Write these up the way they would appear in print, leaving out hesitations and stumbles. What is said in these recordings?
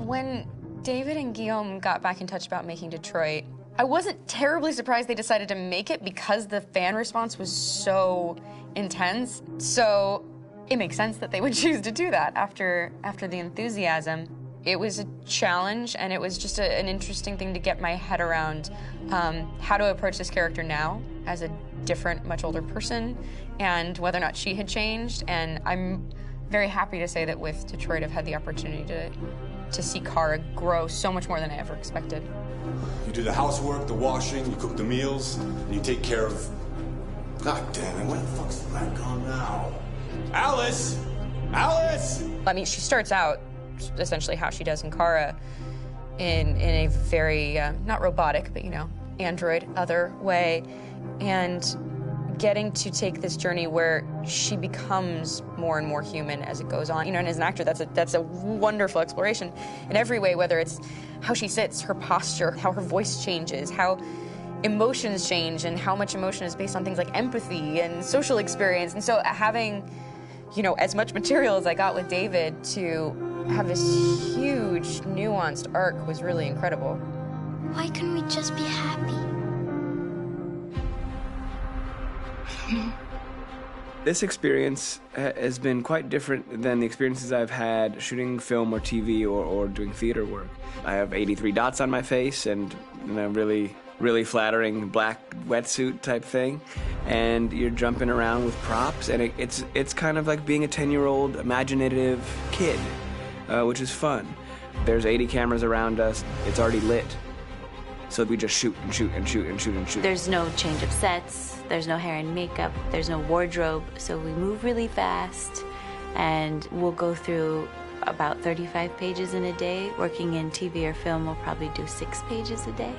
When David and Guillaume got back in touch about making Detroit, I wasn't terribly surprised they decided to make it because the fan response was so intense. So it makes sense that they would choose to do that after the enthusiasm. It was a challenge, and it was just an interesting thing to get my head around how to approach this character now as a different, much older person, and whether or not she had changed. And I'm very happy to say that with Detroit, I've had the opportunity to see Kara grow so much more than I ever expected. You do the housework, the washing, you cook the meals, and you take care of... God damn it, where the fuck's the light gone now? Alice! Alice! I mean, she starts out essentially how she does in Kara in a very, not robotic, but, you know, android other way. And getting to take this journey where she becomes more and more human as it goes on. You know, and as an actor, that's a wonderful exploration in every way, whether it's how she sits, her posture, how her voice changes, how emotions change, and how much emotion is based on things like empathy and social experience. And so having, you know, as much material as I got with David to have this huge, nuanced arc was really incredible. Why couldn't we just be happy? This experience has been quite different than the experiences I've had shooting film or TV or doing theater work. I have 83 dots on my face and a really flattering black wetsuit type thing, and you're jumping around with props, and it's kind of like being a 10-year-old imaginative kid, which is fun. There's 80 cameras around us. It's already lit. So we just shoot and shoot and shoot and shoot and shoot. There's no change of sets, there's no hair and makeup, there's no wardrobe, so we move really fast, and we'll go through about 35 pages in a day. Working in TV or film, we'll probably do 6 pages a day.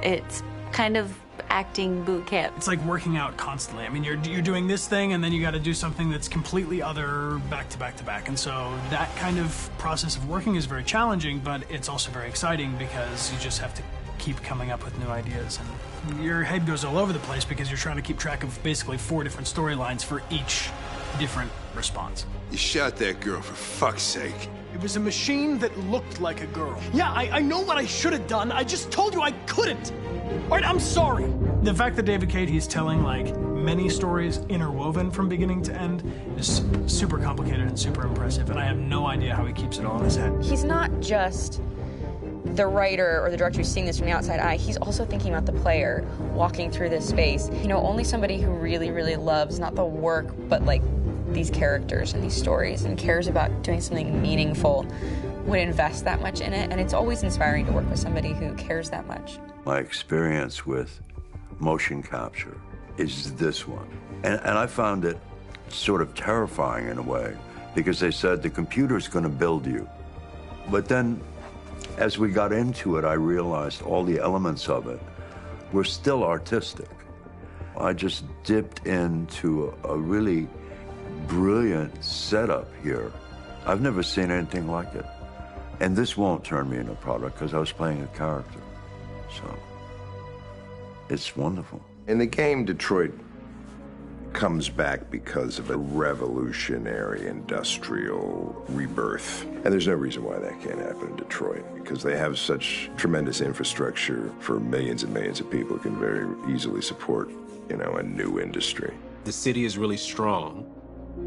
It's kind of acting boot camp. It's like working out constantly. I mean, you're doing this thing, and then you got to do something that's completely other back to back to back. And so that kind of process of working is very challenging, but it's also very exciting because you just have to keep coming up with new ideas, and your head goes all over the place because you're trying to keep track of basically 4 different storylines for each different response. You shot that girl, for fuck's sake. It was a machine that looked like a girl. Yeah, I know what I should have done. I just told you I couldn't. All right, I'm sorry. The fact that David Cage, he's telling like many stories interwoven from beginning to end is super complicated and super impressive, and I have no idea how he keeps it all in his head. He's not just the writer or the director who's seeing this from the outside eye, he's also thinking about the player walking through this space. You know, only somebody who really, really loves not the work, but like these characters and these stories and cares about doing something meaningful would invest that much in it. And it's always inspiring to work with somebody who cares that much. My experience with motion capture is this one. And I found it sort of terrifying in a way because they said the computer's going to build you. But then as we got into it, I realized all the elements of it were still artistic. I just dipped into a really brilliant setup here. I've never seen anything like it. And this won't turn me into a product because I was playing a character. So it's wonderful. In the game, Detroit comes back because of a revolutionary industrial rebirth. And there's no reason why that can't happen in Detroit, because they have such tremendous infrastructure for millions and millions of people who can very easily support, you know, a new industry. The city is really strong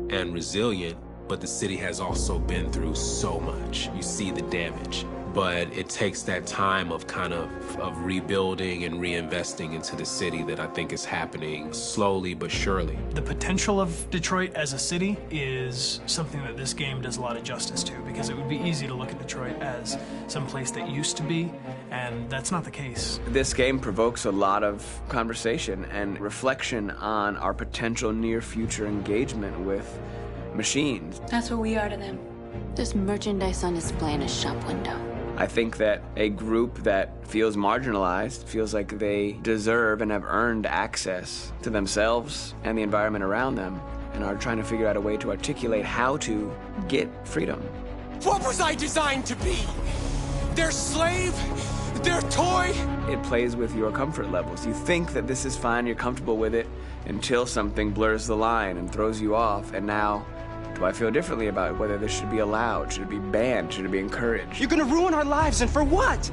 and resilient, but the city has also been through so much. You see the damage. But it takes that time of kind of rebuilding and reinvesting into the city that I think is happening slowly but surely. The potential of Detroit as a city is something that this game does a lot of justice to, because it would be easy to look at Detroit as some place that used to be, and that's not the case. This game provokes a lot of conversation and reflection on our potential near-future engagement with machines. That's what we are to them. There's merchandise on display in a shop window. I think that a group that feels marginalized, feels like they deserve and have earned access to themselves and the environment around them, and are trying to figure out a way to articulate how to get freedom. What was I designed to be? Their slave? Their toy? It plays with your comfort levels. You think that this is fine, you're comfortable with it, until something blurs the line and throws you off, and now Do I feel differently about whether this should be allowed? Should it be banned? Should it be encouraged? You're gonna ruin our lives, and for what?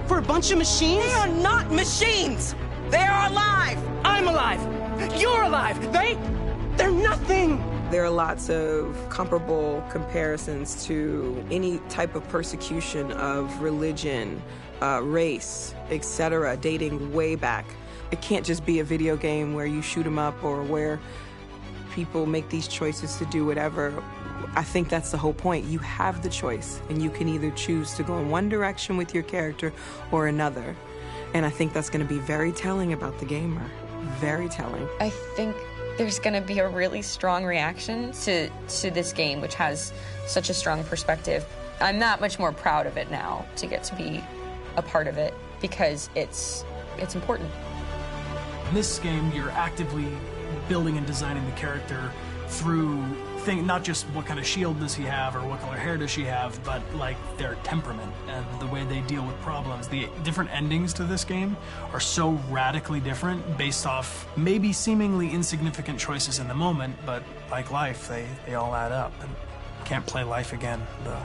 For a bunch of machines? They are not machines! They are alive! I'm alive! You're alive! They're nothing! There are lots of comparable comparisons to any type of persecution of religion, race, etc., dating way back. It can't just be a video game where you shoot 'em up or where people make these choices to do whatever. I think that's the whole point. You have the choice, and you can either choose to go in one direction with your character or another. And I think that's going to be very telling about the gamer. Very telling. I think there's going to be a really strong reaction to this game, which has such a strong perspective. I'm that much more proud of it now to get to be a part of it because it's important. In this game, you're actively building and designing the character through not just what kind of shield does he have or what color hair does she have, but like their temperament and the way they deal with problems. The different endings to this game are so radically different based off maybe seemingly insignificant choices in the moment, but like life, they all add up. And can't play life again, though.